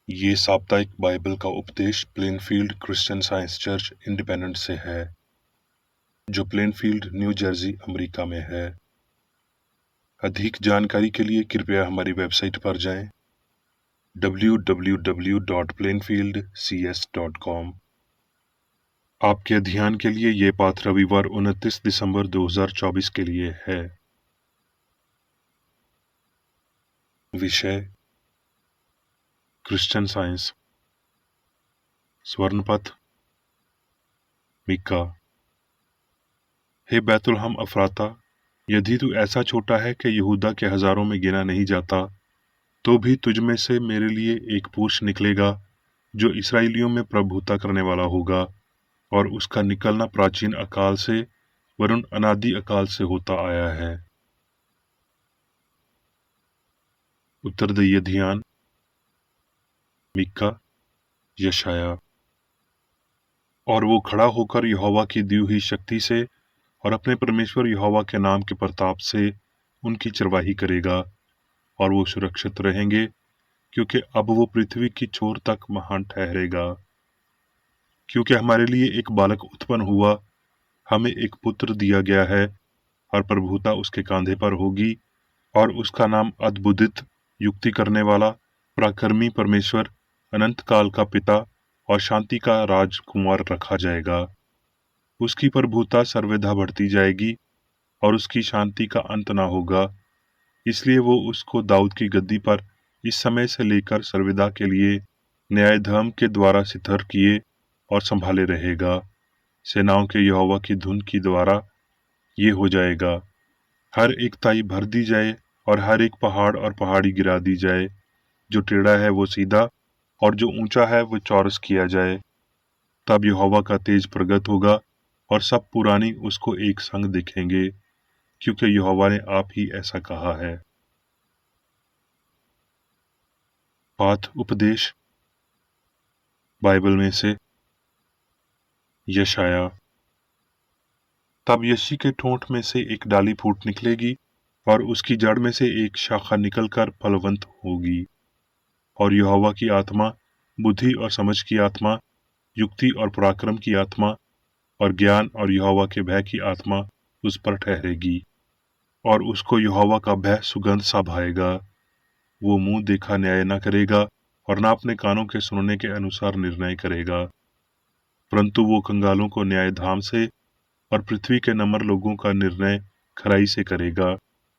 ये साप्ताहिक बाइबल का उपदेश Plainfield Christian science church independent से है, जो प्लेनफील्ड, न्यू जर्सी, अमेरिका में है। अधिक जानकारी के लिए कृपया हमारी वेबसाइट पर जाएं www.plainfieldcs.com। आपके ध्यान के लिए ये पाठ रविवार 29 दिसंबर 2024 के लिए है। विषय क्रिश्चियन साइंस। स्वर्णपथ मीका। हे बैतुलहम अफराता, यदि तू ऐसा छोटा है कि यहूदा के हजारों में गिना नहीं जाता, तो भी तुझ में से मेरे लिए एक पुरुष निकलेगा जो इस्राएलियों में प्रभुता करने वाला होगा, और उसका निकलना प्राचीन अकाल से वरुण अनादि अकाल से होता आया है। उत्तरदायी ध्यान मीका, यशाया। और वो खड़ा होकर यहोवा की दी हुई शक्ति से और अपने परमेश्वर यहोवा के नाम के प्रताप से उनकी चरवाही करेगा, और वो सुरक्षित रहेंगे, क्योंकि अब वो पृथ्वी की छोर तक महान ठहरेगा। क्योंकि हमारे लिए एक बालक उत्पन्न हुआ, हमें एक पुत्र दिया गया है, और प्रभुता उसके कांधे पर होगी, और उसका नाम अद्भुत, युक्ति करने वाला, पराक्रमी परमेश्वर, अनंत काल का पिता और शांति का राजकुमार रखा जाएगा। उसकी प्रभुता सर्वदा बढ़ती जाएगी, और उसकी शांति का अंत ना होगा। इसलिए वो उसको दाऊद की गद्दी पर इस समय से लेकर सर्वदा के लिए न्याय धर्म के द्वारा स्थिर किए और संभाले रहेगा। सेनाओं के यहोवा की धुन की द्वारा ये हो जाएगा। हर एक ताई भर दी जाए, और हर एक पहाड़ और पहाड़ी गिरा दी जाए। जो टेढ़ा है वो सीधा, और जो ऊंचा है वो चौरस किया जाए। तब यहोवा का तेज प्रगट होगा, और सब पुरानी उसको एक संग देखेंगे, क्योंकि यहोवा ने आप ही ऐसा कहा है। पाठ उपदेश बाइबल में से यशाया। तब यशी के ठोंठ में से एक डाली फूट निकलेगी, और उसकी जड़ में से एक शाखा निकलकर फलवंत होगी। और यहोवा की आत्मा, बुद्धि और समझ की आत्मा, युक्ति और पराक्रम की आत्मा, और ज्ञान और यहोवा के भय की आत्मा उस पर ठहरेगी। और उसको यहोवा का भय सुगंध सा भाएगा। वो मुंह देखा न्याय न करेगा, और न अपने कानों के सुनने के अनुसार निर्णय करेगा, परंतु वो कंगालों को न्याय धाम से और पृथ्वी के नम्र लोगों का निर्णय खराई से करेगा।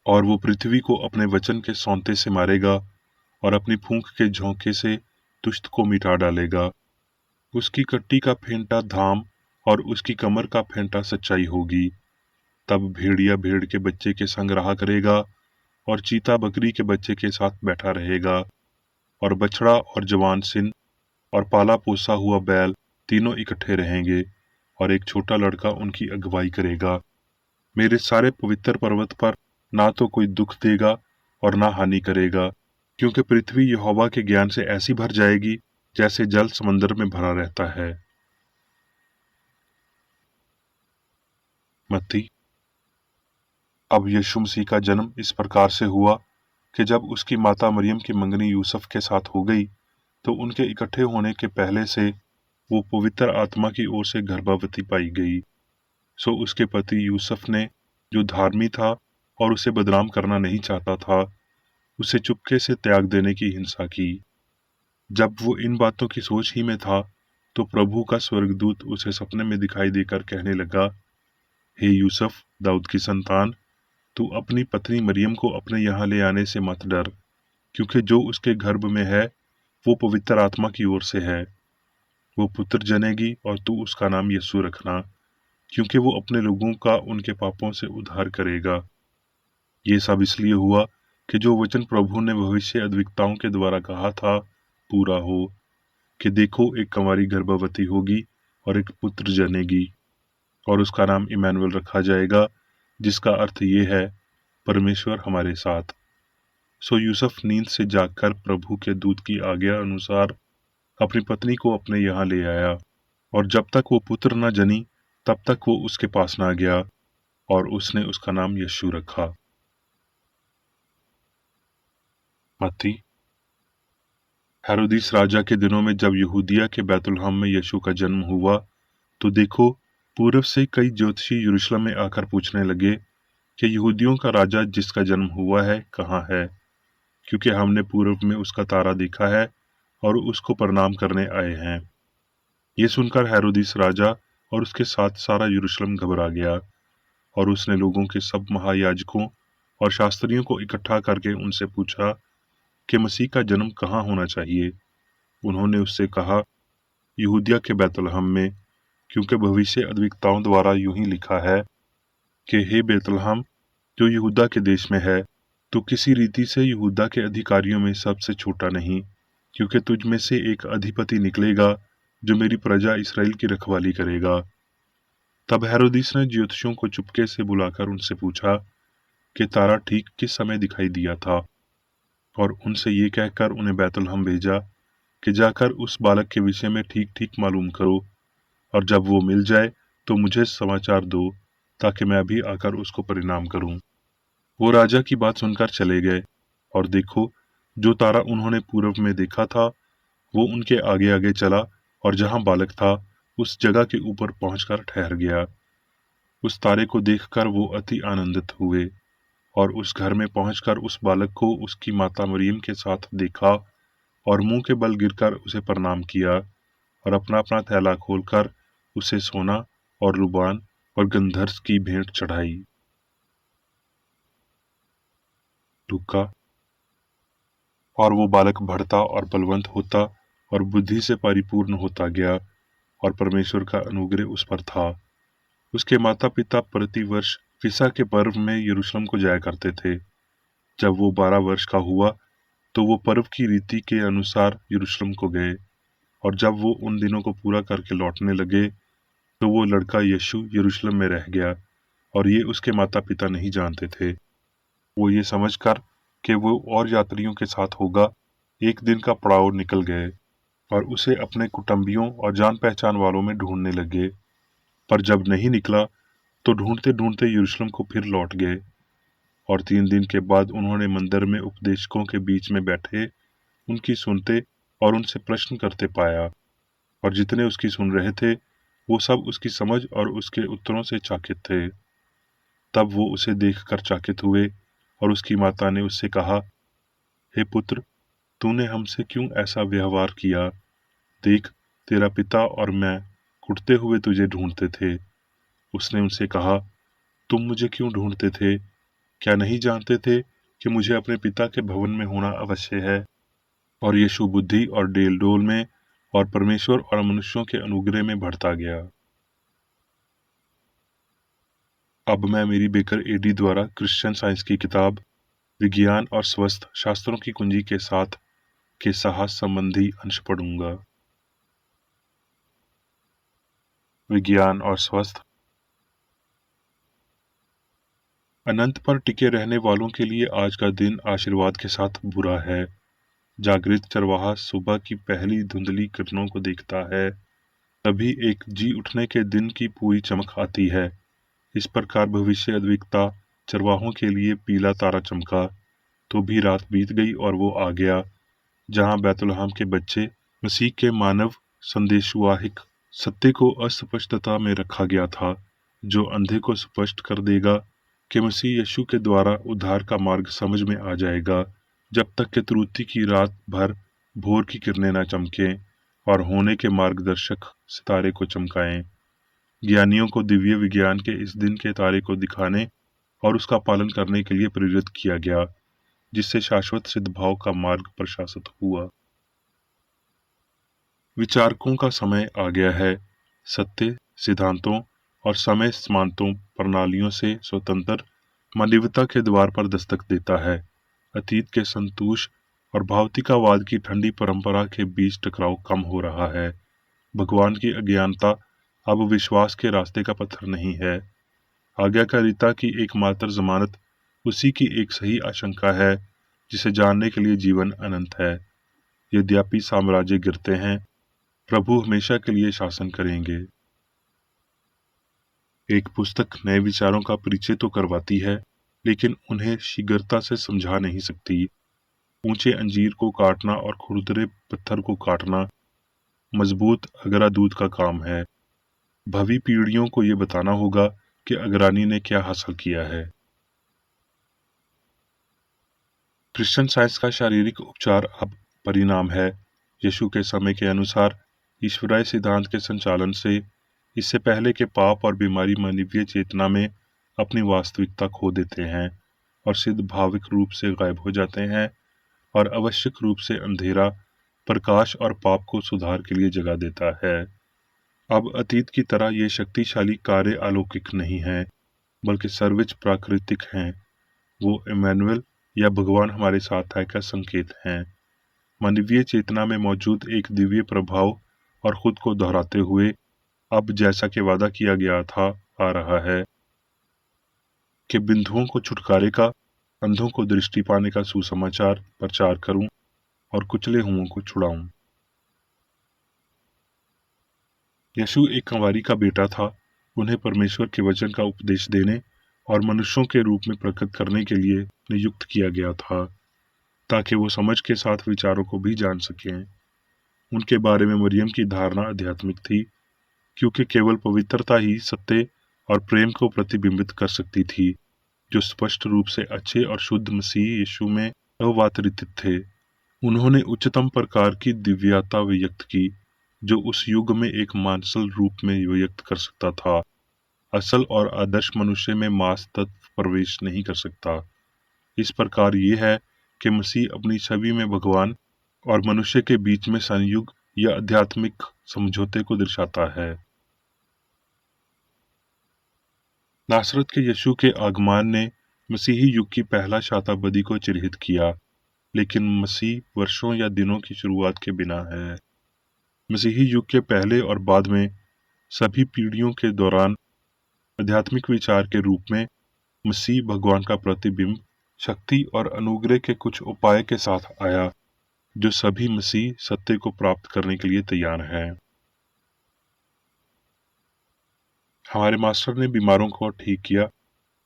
और वो पृथ्वी को अपने वचन के सौंते से मारेगा, और अपनी फूंक के झोंके से दुष्ट को मिटा डालेगा। उसकी कट्टी का फेंटा धाम, और उसकी कमर का फेंटा सच्चाई होगी। तब भेड़िया भेड़ के बच्चे के संग रहा करेगा, और चीता बकरी के बच्चे के साथ बैठा रहेगा। और बछड़ा और जवान सिंह और पाला पोसा हुआ बैल तीनों इकट्ठे रहेंगे, और एक छोटा लड़का उनकी अगुवाई करेगा। मेरे सारे पवित्र पर्वत पर ना तो कोई दुख देगा और ना हानि करेगा, क्योंकि पृथ्वी यहोवा के ज्ञान से ऐसी भर जाएगी जैसे जल समंदर में भरा रहता है। मत्ती। अब यीशु मसीह का जन्म इस प्रकार से हुआ कि जब उसकी माता मरियम की मंगनी यूसुफ के साथ हो गई, तो उनके इकट्ठे होने के पहले से वो पवित्र आत्मा की ओर से गर्भवती पाई गई। सो उसके पति यूसुफ ने, जो धार्मी था और उसे बदनाम करना नहीं चाहता था, उसे चुपके से त्याग देने की हिंसा की। जब वो इन बातों की सोच ही में था, तो प्रभु का स्वर्गदूत उसे सपने में दिखाई देकर कहने लगा, हे यूसुफ, दाऊद की संतान, तू अपनी पत्नी मरियम को अपने यहाँ ले आने से मत डर, क्योंकि जो उसके गर्भ में है वो पवित्र आत्मा की ओर से है। वो पुत्र जनेगी, और तू उसका नाम यीशु रखना, क्योंकि वो अपने लोगों का उनके पापों से उद्धार करेगा। ये सब इसलिए हुआ कि जो वचन प्रभु ने भविष्य अद्विकताओं के द्वारा कहा था पूरा हो, कि देखो, एक कुंवारी गर्भवती होगी और एक पुत्र जनेगी, और उसका नाम इमैनुअल रखा जाएगा, जिसका अर्थ ये है, परमेश्वर हमारे साथ। सो यूसुफ नींद से जागकर प्रभु के दूत की आज्ञा अनुसार अपनी पत्नी को अपने यहाँ ले आया, और जब तक वो पुत्र न जनी तब तक वो उसके पास ना गया, और उसने उसका नाम यीशु रखा। मत्ती। हेरोदिस राजा के दिनों में जब यहूदिया के बैतुलहम में यीशु का जन्म हुआ, तो देखो, पूरब से कई ज्योतिषी यरूशलेम में आकर पूछने लगे कि यहूदियों का राजा जिसका जन्म हुआ है कहाँ है, क्योंकि हमने पूरब में उसका तारा देखा है और उसको प्रणाम करने आए हैं। ये सुनकर हेरोदिस राजा और उसके साथ सारा यरूशलेम घबरा गया, और उसने लोगों के सब महायाजकों और शास्त्रियों को इकट्ठा करके उनसे पूछा कि मसीह का जन्म कहाँ होना चाहिए। उन्होंने उससे कहा, यहूदिया के बैतलहम में, क्योंकि भविष्य अद्विकताओं द्वारा यूं ही लिखा है कि हे बैतलहम, जो यहूदा के देश में है, तो किसी रीति से यहूदा के अधिकारियों में सबसे छोटा नहीं, क्योंकि तुझ में से एक अधिपति निकलेगा जो मेरी प्रजा इसराइल की रखवाली करेगा। तब हेरोदिस ने ज्योतिषियों को चुपके से बुलाकर उनसे पूछा कि तारा ठीक किस समय दिखाई दिया था, और उनसे ये कहकर उन्हें बैतलहम भेजा कि जाकर उस बालक के विषय में ठीक ठीक मालूम करो, और जब वो मिल जाए तो मुझे समाचार दो, ताकि मैं भी आकर उसको परिणाम करूं। वो राजा की बात सुनकर चले गए, और देखो, जो तारा उन्होंने पूर्व में देखा था वो उनके आगे आगे चला, और जहां बालक था उस जगह के ऊपर पहुंचकर ठहर गया। उस तारे को देखकर वो अति आनंदित हुए, और उस घर में पहुंचकर उस बालक को उसकी माता मरियम के साथ देखा, और मुंह के बल गिरकर उसे प्रणाम किया, और अपना अपना थैला खोलकर उसे सोना और रुबान और गंधर्स की भेंट चढ़ाई। लूका। और वो बालक बढ़ता और बलवंत होता और बुद्धि से परिपूर्ण होता गया, और परमेश्वर का अनुग्रह उस पर था। उसके माता पिता प्रति वर्ष फिसा के पर्व में यरूशलेम को जाया करते थे। जब वो 12 वर्ष का हुआ तो वो पर्व की रीति के अनुसार यरूशलेम को गए, और जब वो उन दिनों को पूरा करके लौटने लगे तो वो लड़का यीशु यरूशलेम में रह गया, और ये उसके माता पिता नहीं जानते थे। वो ये समझकर कि वो और यात्रियों के साथ होगा, एक दिन का पड़ाव निकल गए, और उसे अपने कुटुंबियों और जान पहचान वालों में ढूंढने लगे। पर जब नहीं निकला तो ढूंढते ढूंढते यरूशलेम को फिर लौट गए, और 3 दिन के बाद उन्होंने मंदिर में उपदेशकों के बीच में बैठे उनकी सुनते और उनसे प्रश्न करते पाया, और जितने उसकी सुन रहे थे वो सब उसकी समझ और उसके उत्तरों से चकित थे। तब वो उसे देखकर चकित हुए, और उसकी माता ने उससे कहा, हे पुत्र, तूने हमसे क्यों ऐसा व्यवहार किया? देख, तेरा पिता और मैं घुटते हुए तुझे ढूंढते थे। उसने उनसे कहा, तुम मुझे क्यों ढूंढते थे? क्या नहीं जानते थे कि मुझे अपने पिता के भवन में होना अवश्य है? और यीशु बुद्धि और डेल डोल में और परमेश्वर और मनुष्यों के अनुग्रह में बढ़ता गया। अब मैं मेरी बेकर एडी द्वारा क्रिश्चियन साइंस की किताब विज्ञान और स्वस्थ शास्त्रों की कुंजी के साथ के साहस संबंधी अंश पढ़ूंगा। विज्ञान और स्वस्थ। अनंत पर टिके रहने वालों के लिए आज का दिन आशीर्वाद के साथ बुरा है। जागृत चरवाहा सुबह की पहली धुंधली किरणों को देखता है, तभी एक जी उठने के दिन की पूरी चमक आती है। इस प्रकार भविष्य अद्विकता चरवाहों के लिए पीला तारा चमका, तो भी रात बीत गई और वो आ गया, जहां बैतुलहम के बच्चे मसीह के मानव संदेशवाहक सत्य को अस्पष्टता में रखा गया था, जो अंधे को स्पष्ट कर देगा कि मसीह यीशु के द्वारा उद्धार का मार्ग समझ में आ जाएगा, जब तक कि त्रुटि की रात भर भोर की किरणें न चमकें और होने के मार्गदर्शक सितारे को चमकाएं। ज्ञानियों को दिव्य विज्ञान के इस दिन के तारे को दिखाने और उसका पालन करने के लिए प्रेरित किया गया, जिससे शाश्वत सिद्धभाव का मार्ग प्रशस्त हुआ। विचारकों का समय आ गया है। सत्य, सिद्धांतों और समय समानतों प्रणालियों से स्वतंत्र मानवता के द्वार पर दस्तक देता है। अतीत के संतोष और भौतिकवाद की ठंडी परंपरा के बीच टकराव कम हो रहा है। भगवान की अज्ञानता अब विश्वास के रास्ते का पत्थर नहीं है। आज्ञाकारिता की एकमात्र जमानत उसी की एक सही आशंका है, जिसे जानने के लिए जीवन अनंत है। यद्यपि साम्राज्य गिरते हैं, प्रभु हमेशा के लिए शासन करेंगे। एक पुस्तक नए विचारों का परिचय तो करवाती है, लेकिन उन्हें शीघ्रता से समझा नहीं सकती। ऊंचे अंजीर को काटना और खुरदरे पत्थर को काटना मजबूत अगरादूत का काम है। भावी पीढ़ियों को ये बताना होगा कि अगरानी ने क्या हासिल किया है। क्रिश्चियन साइंस का शारीरिक उपचार अब परिणाम है। यीशु के समय के अनुसार ईश्वरीय सिद्धांत के संचालन से इससे पहले के पाप और बीमारी मानवीय चेतना में अपनी वास्तविकता खो देते हैं और सिद्ध भाविक रूप से गायब हो जाते हैं, और आवश्यक रूप से अंधेरा प्रकाश और पाप को सुधार के लिए जगा देता है। अब अतीत की तरह ये शक्तिशाली कार्य अलौकिक नहीं हैं, बल्कि सर्वोच्च प्राकृतिक हैं। वो इमैनुअल या भगवान हमारे साथ है का संकेत हैं। मानवीय चेतना में मौजूद एक दिव्य प्रभाव और खुद को दोहराते हुए अब जैसा कि वादा किया गया था आ रहा है कि बिंदुओं को छुटकारे का, अंधों को दृष्टि पाने का सुसमाचार प्रचार करूं और कुचले हुओं को छुड़ाऊं। यीशु एक कंवारी का बेटा था। उन्हें परमेश्वर के वचन का उपदेश देने और मनुष्यों के रूप में प्रकट करने के लिए नियुक्त किया गया था, ताकि वो समझ के साथ विचारों को भी जान सकें। उनके बारे में मरियम की धारणा आध्यात्मिक थी, क्योंकि केवल पवित्रता ही सत्य और प्रेम को प्रतिबिंबित कर सकती थी, जो स्पष्ट रूप से अच्छे और शुद्ध मसीह यीशु में अवतरित थे। उन्होंने उच्चतम प्रकार की दिव्यता व्यक्त की, जो उस युग में एक मानसल रूप में व्यक्त कर सकता था। असल और आदर्श मनुष्य में मांस तत्व प्रवेश नहीं कर सकता। इस प्रकार ये है कि मसीह अपनी छवि में भगवान और मनुष्य के बीच में संयुग या आध्यात्मिक समझौते को दर्शाता है। नासरत के यीशु के आगमन ने मसीही युग की पहला शताब्दी को चिह्नित किया, लेकिन मसीह वर्षों या दिनों की शुरुआत के बिना है। मसीही युग के पहले और बाद में सभी पीढ़ियों के दौरान आध्यात्मिक विचार के रूप में मसीह भगवान का प्रतिबिंब, शक्ति और अनुग्रह के कुछ उपाय के साथ आया, जो सभी मसीह सत्य को प्राप्त करने के लिए तैयार हैं। हमारे मास्टर ने बीमारों को ठीक किया,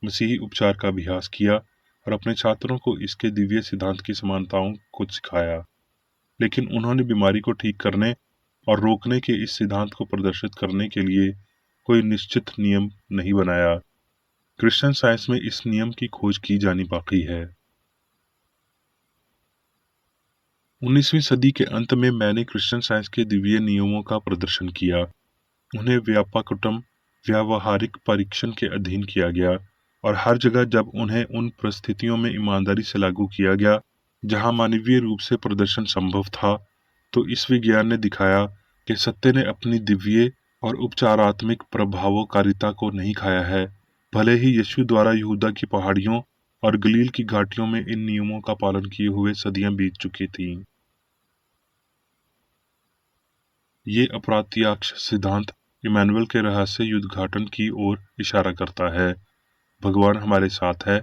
मसीही उपचार का अभ्यास किया और अपने छात्रों को इसके दिव्य सिद्धांत की समानताओं को सिखाया। लेकिन उन्होंने बीमारी को ठीक करने और रोकने के इस सिद्धांत को प्रदर्शित करने के लिए कोई निश्चित नियम नहीं बनाया। क्रिश्चियन साइंस में इस नियम की खोज की जानी बाकी है। 19वीं सदी के अंत में मैंने क्रिश्चियन साइंस के दिव्य नियमों का प्रदर्शन किया। उन्हें व्यापकतम व्यावहारिक परीक्षण के अधीन किया गया, और हर जगह जब उन्हें उन परिस्थितियों में ईमानदारी से लागू किया गया जहां मानवीय रूप से प्रदर्शन संभव था, तो इस विज्ञान ने दिखाया कि सत्य ने अपनी दिव्य और उपचारात्मक प्रभावकारिता को नहीं खाया है। भले ही यीशु द्वारा यहूदा की पहाड़ियों और गलील की घाटियों में इन नियमों का पालन किए हुए सदियां बीत चुकी थीं। ये अप्रत्यक्ष सिद्धांत इमैनुअल के रहस्य उद्घाटन की ओर इशारा करता है। भगवान हमारे साथ है।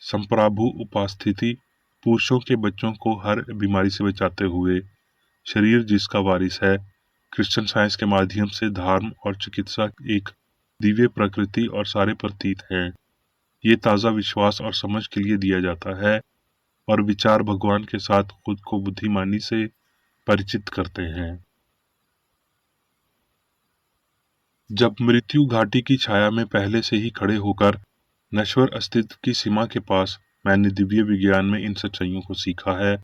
संप्रभु उपस्थिति पुरुषों के बच्चों को हर बीमारी से बचाते हुए, शरीर जिसका वारिस है। क्रिश्चियन साइंस के माध्यम से धर्म और चिकित्सा एक दिव्य प्रकृति और सारे प्रतीत हैं। ये ताज़ा विश्वास और समझ के लिए दिया जाता है, और विचार भगवान के साथ खुद को बुद्धिमानी से परिचित करते हैं। जब मृत्यु घाटी की छाया में पहले से ही खड़े होकर नश्वर अस्तित्व की सीमा के पास मैंने दिव्य विज्ञान में इन सच्चाइयों को सीखा है।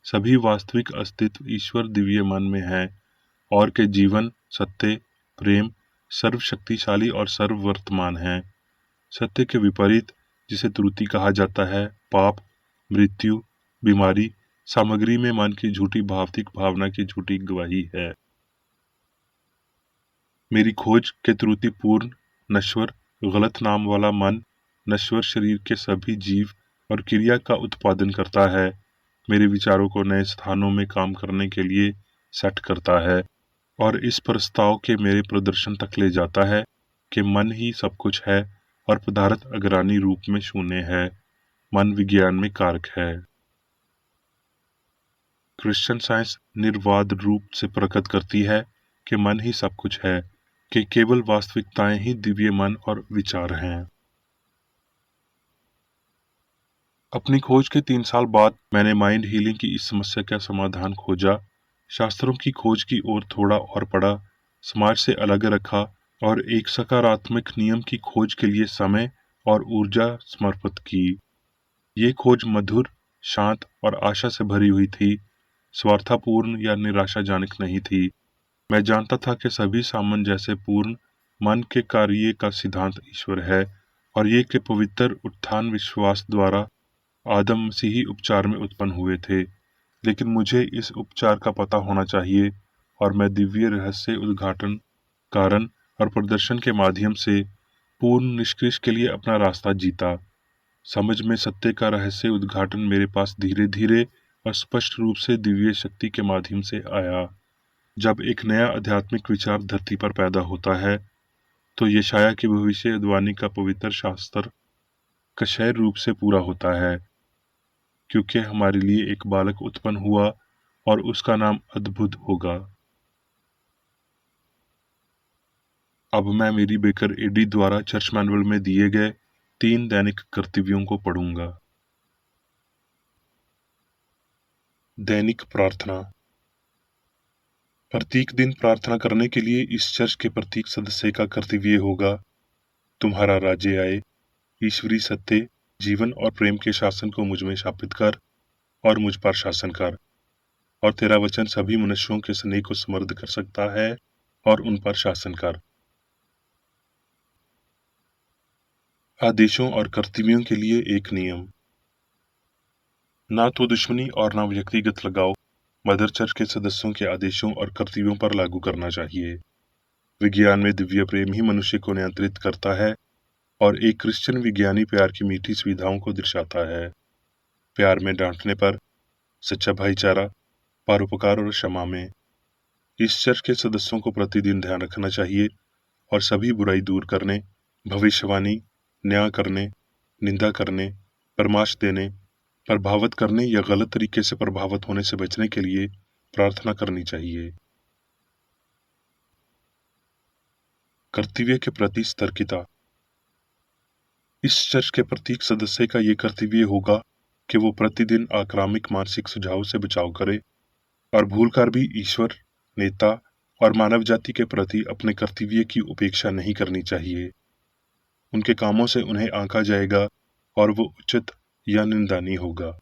सभी वास्तविक अस्तित्व ईश्वर दिव्य मन में है, और के जीवन, सत्य, प्रेम, सर्वशक्तिशाली और सर्ववर्तमान है। सत्य के विपरीत, जिसे त्रुटि कहा जाता है, पाप, मृत्यु, बीमारी, सामग्री में मन की झूठी भावतिक भावना की झूठी गवाही है। मेरी खोज के त्रुटिपूर्ण, नश्वर, गलत नाम वाला मन नश्वर शरीर के सभी जीव और क्रिया का उत्पादन करता है, मेरे विचारों को नए स्थानों में काम करने के लिए सेट करता है, और इस प्रस्ताव के मेरे प्रदर्शन तक ले जाता है कि मन ही सब कुछ है और पदार्थ अग्रणी रूप में शून्य है। मन विज्ञान में कारक है। क्रिश्चियन साइंस निर्वाद रूप से प्रकट करती है कि मन ही सब कुछ है, कि केवल वास्तविकताएं ही दिव्य मन और विचार हैं। अपनी खोज के 3 साल बाद मैंने माइंड हीलिंग की इस समस्या का समाधान खोजा, शास्त्रों की खोज की ओर थोड़ा और पढ़ा, समाज से अलग रखा और एक सकारात्मक नियम की खोज के लिए समय और ऊर्जा समर्पित की। ये खोज मधुर, शांत और आशा से भरी हुई थी, स्वार्थपूर्ण या निराशाजनक नहीं थी। मैं जानता था कि सभी सामंजस्य पूर्ण मन के कार्य का सिद्धांत ईश्वर है और ये कि पवित्र उत्थान विश्वास द्वारा आदम मसीही उपचार में उत्पन्न हुए थे। लेकिन मुझे इस उपचार का पता होना चाहिए और मैं दिव्य रहस्य उद्घाटन, कारण और प्रदर्शन के माध्यम से पूर्ण निष्कर्ष के लिए अपना रास्ता जीता। समझ में सत्य का रहस्य उद्घाटन मेरे पास धीरे धीरे और स्पष्ट रूप से दिव्य शक्ति के माध्यम से आया। जब एक नया आध्यात्मिक विचार धरती पर पैदा होता है, तो यशायाह की भविष्यवाणी का पवित्र शास्त्र कशय रूप से पूरा होता है, क्योंकि हमारे लिए एक बालक उत्पन्न हुआ और उसका नाम अद्भुत होगा। अब मैं मेरी बेकर एडी द्वारा चर्च मैनुअल में दिए गए 3 दैनिक कर्तव्यों को पढ़ूंगा। दैनिक प्रार्थना। प्रत्येक दिन प्रार्थना करने के लिए इस चर्च के प्रत्येक सदस्य का कर्तव्य होगा, तुम्हारा राज्य आए, ईश्वरीय सत्य, जीवन और प्रेम के शासन को मुझ में स्थापित कर और मुझ पर शासन कर, और तेरा वचन सभी मनुष्यों के स्नेह को समृद्ध कर सकता है और उन पर शासन कर। आदेशों और कर्तव्यों के लिए एक नियम। ना तो दुश्मनी और ना व्यक्तिगत लगाव मदर चर्च के सदस्यों के आदेशों और कर्तव्यों पर लागू करना चाहिए। विज्ञान में दिव्य प्रेम ही मनुष्य को नियंत्रित करता है और एक क्रिश्चियन विज्ञानी प्यार की मीठी सुविधाओं को दर्शाता है। प्यार में डांटने पर, सच्चा भाईचारा, परोपकार और क्षमा में। इस चर्च के सदस्यों को प्रतिदिन ध्यान रखना चाहिए और सभी बुराई दूर करने, भविष्यवाणी, न्याय करने, निंदा करने, परामर्श देने, प्रभावित करने या गलत तरीके से प्रभावित होने से बचने के लिए प्रार्थना करनी चाहिए। कर्तव्य के प्रति सतर्कता। इस चर्च के प्रत्येक सदस्य का ये कर्तव्य होगा कि वो प्रतिदिन आक्रामक मानसिक सुझाव से बचाव करे और भूलकर भी ईश्वर, नेता और मानव जाति के प्रति अपने कर्तव्य की उपेक्षा नहीं करनी चाहिए। उनके कामों से उन्हें आंका जाएगा और वो उचित या निंदनीय होगा।